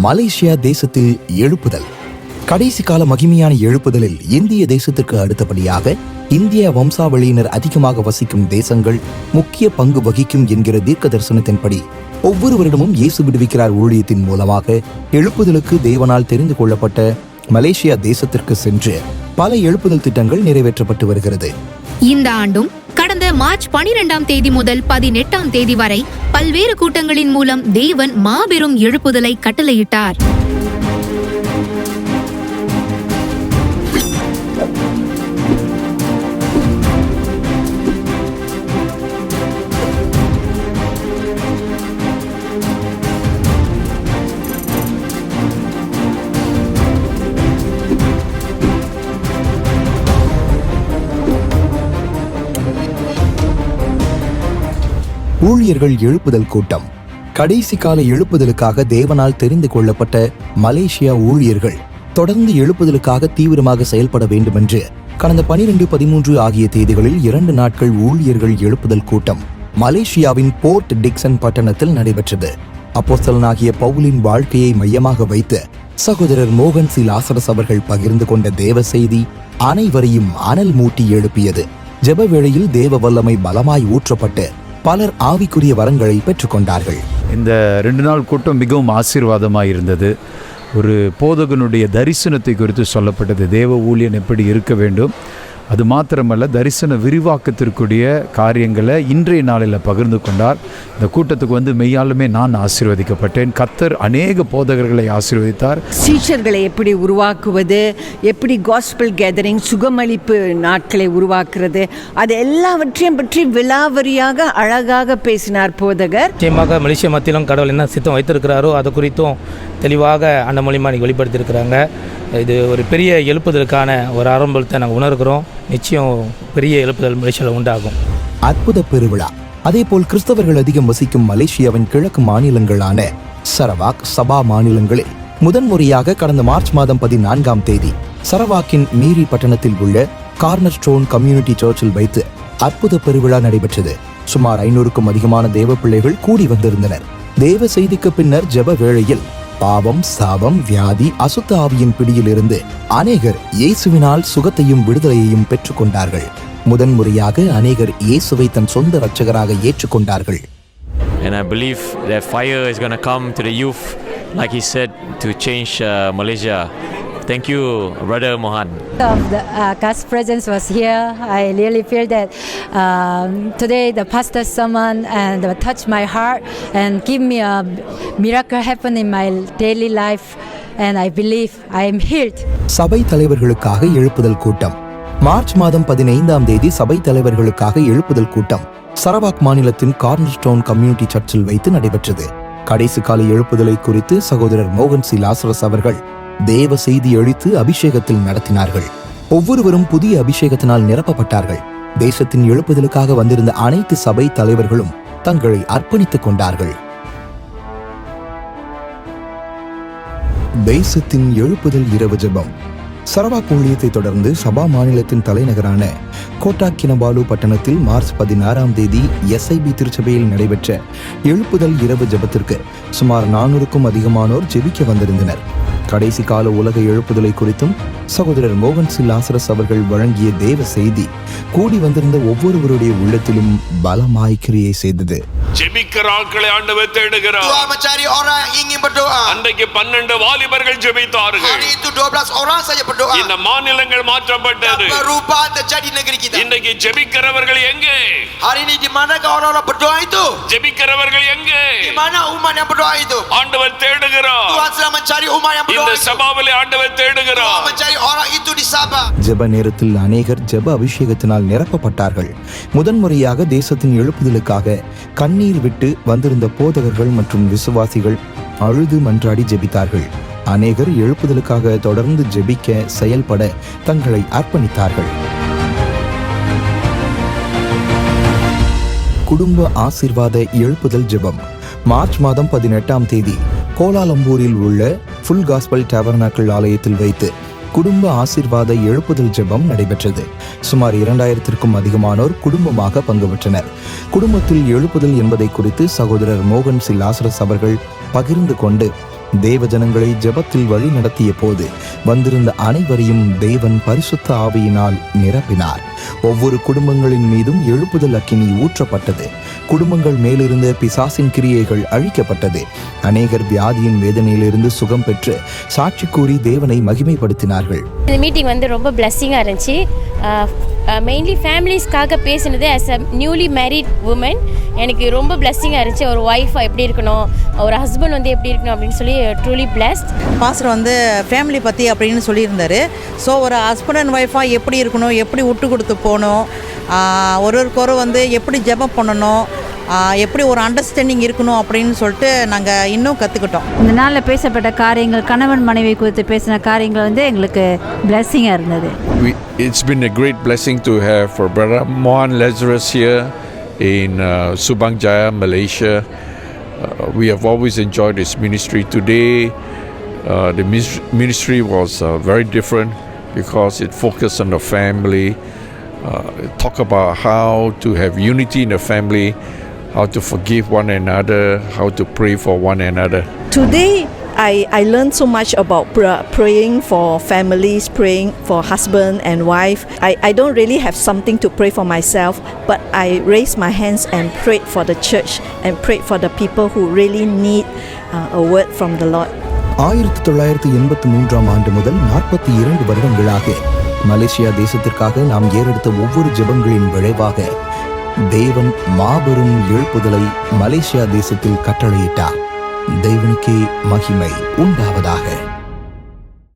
Malaysia தேசத்தில் எழுப்புதல். கடைசி கால மகிமையான எழுப்புதலில் இந்திய தேசத்திற்கு அடுத்தபடியாக இந்திய வம்சாவளியினர் அதிகமாக வசிக்கும் தேசங்கள் முக்கிய பங்கு வகிக்கும் என்கிற தீர்க்க தரிசனத்தின்படி ஒவ்வொரு வருடமும் இயேசு விடுவிக்கிறார் ஊழியத்தின் மூலமாக எழுப்புதலுக்கு தேவனால் தெரிந்து கொள்ளப்பட்ட மலேசியா தேசத்திற்கு சென்று பல எழுப்புதல் திட்டங்கள் நிறைவேற்றப்பட்டு வருகிறது. இந்த ஆண்டும் கடந்த மார்ச் 12ஆம் தேதி முதல் 18ஆம் தேதி வரை பல்வேறு கூட்டங்களின் மூலம் தேவன் மாபெரும் எழுப்புதலை கட்டளையிட்டார். ஊழியர்கள் எழுப்புதல் கூட்டம். கடைசி கால எழுப்புதலுக்காக தேவனால் தெரிந்து கொள்ளப்பட்ட மலேசியா ஊழியர்கள் தொடர்ந்து எழுப்புதலுக்காக தீவிரமாக செயல்பட வேண்டும் என்று கடந்த 12, 13 ஆகிய தேதிகளில் 2 நாட்கள் ஊழியர்கள் எழுப்புதல் கூட்டம் மலேசியாவின் போர்ட் டிக்சன் பட்டணத்தில் நடைபெற்றது. அப்போஸ்தலனாகிய பவுலின் வாழ்க்கையை மையமாக வைத்து சகோதரர் மோகன் சி லாசரஸ் அவர்கள் பகிர்ந்து கொண்ட தேவ செய்தி அனைவரையும் அனல் மூட்டி எழுப்பியது. ஜெப வேளையில் தேவ வல்லமை பலமாய் ஊற்றப்பட்டு பலர் ஆவிக்குரிய வரங்களை பெற்றுக்கொண்டார்கள். இந்த 2 நாள் கூட்டம் மிகவும் ஆசீர்வாதமாக இருந்தது. ஒரு போதகனுடைய தரிசனத்தை குறித்து சொல்லப்பட்டது. தேவ ஊழியன் எப்படி இருக்க வேண்டும், அது மாத்திரமல்ல தரிசன விரிவாக்கத்திற்குரிய காரியங்களை இன்றைய நாளில் பகிர்ந்து கொண்டார். இந்த கூட்டத்துக்கு மெய்யாலுமே நான் ஆசீர்வதிக்கப்பட்டேன். கர்த்தர் அநேக போதகர்களை ஆசீர்வதித்தார். சீஷர்களை எப்படி உருவாக்குவது, எப்படி காஸ்பல் கேதரிங் சுகமளிப்பு நாட்களை உருவாக்குறது, அது எல்லாவற்றையும் பற்றி விலாவரியாக அழகாக பேசினார் போதகர். நிச்சயமாக மலேசியா மத்தியிலும் கடவுள் என்ன சித்தம் வைத்திருக்கிறாரோ அது குறித்தும் தெளிவாக அந்த மூலியமாக நீங்கள் வெளிப்படுத்தியிருக்கிறாங்க. இது ஒரு பெரிய எழுப்புதலுக்கான ஒரு ஆரம்பத்தை நாங்கள் உணர்கிறோம். நிச்சயம் பெரிய எழுப்புதல் மலேசியாவில் உண்டாகும். அற்புத பெருவிழா. அதேபோல் கிறிஸ்தவர்கள் அதிகம் வசிக்கும் மலேசியாவின் கிழக்கு மாநிலங்களான சரவாக், சபா மாநிலங்களில் முதன்முறையாக கடந்த மார்ச் மாதம் 14ஆம் தேதி சரவாக்கின் மீரி பட்டணத்தில் உள்ள கார்னர் ஸ்டோன் கம்யூனிட்டி சர்ச்சில் வைத்து அற்புத பெருவிழா நடைபெற்றது. சுமார் 500க்கும் அதிகமான தேவ பிள்ளைகள் கூடி வந்திருந்தனர். தேவ செய்திக்கு பின்னர் ஜெப வேளையில் பாவம், சாபம், வியாதி, அசுத்த ஆவியின் பிடியிலிருந்து அநேகர் இயேசுவினால் சுகத்தையும் விடுதலையையும் பெற்றுக் கொண்டார்கள். முதன்முறையாக அநேகர் இயேசுவை தன் சொந்த இரட்சகராக ஏற்றுக்கொண்டார்கள். And I believe that fire is going to come to the youth, like he said, to change Malaysia. Thank you, Brother Mohan. God's presence was here. I really feel that today the pastor's sermon and touched my heart and give me a miracle happen in my daily life, and I believe I am healed. சபை தலைவர்களுக்காக எழுப்புதல் கூட்டம். March மாதம் 15ஆம் தேதி சபை தலைவர்களுக்காக எழுப்புதல் கூட்டம் Sarawak மாநிலத்தின் கார்னர் ஸ்டோன் கம்யூனிட்டி சர்ச்சில் வைத்து நடைபெற்றது. கடைசி கால எழுப்புதலை குறித்து சகோதரர் மோகன் சி லாசரஸ் அவர்கள் தேவ செய்தி அளித்து அபிஷேகத்தில் நடத்தினார்கள். ஒவ்வொருவரும் புதிய அபிஷேகத்தினால் நிரப்பப்பட்டார்கள். தேசத்தின் எழுப்புதலுக்காக வந்திருந்த அனைத்து சபை தலைவர்களும் தங்களை அர்ப்பணித்துக் கொண்டார்கள். தேசத்தின் எழுப்புதல் இரவு ஜெபம். சரவாக் ஊழியத்தை தொடர்ந்து சபா மாநிலத்தின் தலைநகரான கோட்டா கினபாலு பட்டணத்தில் மார்ச் 16ஆம் தேதி SIB திருச்சபையில் நடைபெற்ற எழுப்புதல் இரவு ஜெபத்திற்கு சுமார் 400க்கும் அதிகமானோர் ஜெபிக்க வந்திருந்தனர். கடைசி கால உலக எழுப்புதலை குறித்தும் சகோதரர் மோகன் சி லாசரஸ் அவர்கள் வழங்கிய தேவ செய்தி கூடி வந்திருந்த ஒவ்வொருவருடைய உள்ளத்திலும் பலமாய் கிரியை செய்தது. ஜெபிக்கிற ஆட்களை ஆண்டவர் தேடுகிறார். அன்றைக்கு 12 வாலிபர்கள் ஜெபித்தார்கள். இந்த மாநிலங்கள் மாற்றப்பட்டது. இன்னைக்கு ஜெபிக்கிறவர்கள் எங்கே? ஜெபிக்கிறவர்கள் எங்கே? ஆண்டவர் தேடுகிறார். இந்த சபாவிலே ஆண்டவர் தேடுகிறார். ஜெப நேரத்தில் அநேகர் ஜெப அபிஷேகத்தினால் நிரப்பப்பட்டார்கள். முதன்முறையாக தேசத்தின் எழுப்புதலுக்காக கண்ணீர் விட்டு வந்திருந்த போதகர்கள் மற்றும் விசுவாசிகள் அழுது மன்றாடி ஜெபித்தார்கள். அநேகர் எழுப்புதலுக்காக தொடர்ந்து ஜெபிக்க செயல்பட தங்களை அர்ப்பணித்தார்கள். குடும்ப ஆசீர்வாத எழுப்புதல் ஜெபம். மார்ச் மாதம் 18ஆம் தேதி கோலாலம்பூரில் உள்ள ஃபுல் காஸ்பல் டேபர்னாக்கிள் ஆலயத்தில் வைத்து குடும்ப ஆசீர்வாத எழுப்புதல் ஜெபம் நடைபெற்றது. சுமார் 2000க்கும் அதிகமானோர் குடும்பமாக பங்கு பெற்றனர். குடும்பத்தில் எழுப்புதல் என்பதை குறித்து சகோதரர் மோகன் சி லாசரஸ் அவர்கள் பகிர்ந்து கொண்டு தேவ ஜனங்களை ஜெபத்தில் வழி நடத்திய போது வந்திருந்த அனைவரையும் தேவன் பரிசுத்த ஆவியினால் நிரப்பினார். ஒவ்வொரு குடும்பங்களின் மீதும் எழுப்புதல் அக்கினி ஊற்றப்பட்டது. குடும்பங்கள் மேலிருந்த பிசாசின் கிரியைகள் அழிக்கப்பட்டது. அநேகர் வியாதியின் வேதனையிலிருந்து சுகம் பெற்று சாட்சி கூறி தேவனை மகிமைப்படுத்தினார்கள். இந்த மீட்டிங் வந்து ரொம்ப பிளஸ்ஸிங்காக இருந்துச்சு. மெயின்லி ஃபேமிலிஸ்க்காக பேசினது as a newly married woman எனக்கு ரொம்ப பிளஸ்ஸிங்காக இருந்துச்சு. ஒரு ஒய்ஃபாக எப்படி இருக்கணும், ஒரு ஹஸ்பண்ட் வந்து எப்படி இருக்கணும் அப்படின்னு சொல்லி ட்ரூலி பிளஸ்ட். பாஸ்டர் வந்து ஃபேமிலி பற்றி அப்படின்னு சொல்லியிருந்தார். ஸோ ஒரு ஹஸ்பண்ட் அண்ட் ஒய்ஃபாக எப்படி இருக்கணும், எப்படி விட்டு கொடுத்து போகணும், ஒருவருக்கொரு வந்து எப்படி ஜெபம் பண்ணணும், எப்படி ஒரு அண்டர்ஸ்டாண்டிங் இருக்கணும் அப்படின்னு சொல்லிட்டு நாங்கள் இன்னும் கற்றுக்கிட்டோம். இந்த நாளில் பேசப்பட்ட காரியங்கள், கணவன் மனைவி குறித்து பேசின காரியங்கள் வந்து எங்களுக்கு பிளஸ்ஸிங்காக இருந்தது. It's been a great blessing to have Brother Mohan Lazarus here in Subang Jaya, Malaysia. We have always enjoyed his ministry. Today, the ministry was very different because it focused on the family, talk about how to have unity in the family, how to forgive one another, how to pray for one another. Today, I learned so much about praying for families, praying for husband and wife. I don't really have something to pray for myself, but I raised my hands and prayed for the church and prayed for the people who really need a word from the Lord. 1983 ஆண்டு முதல் 42 வருடங்களாக Malaysia தேசத்திற்காக நாம் ஏறெடுத்த ஒவ்வொரு ஜெபங்களின் விளைவாக தேவன் மாபெரும் எழுப்புதலை மலேசியா தேசத்தில் கட்டளையிட்டார். தேவனுக்கே மகிமை உண்டாவதாக.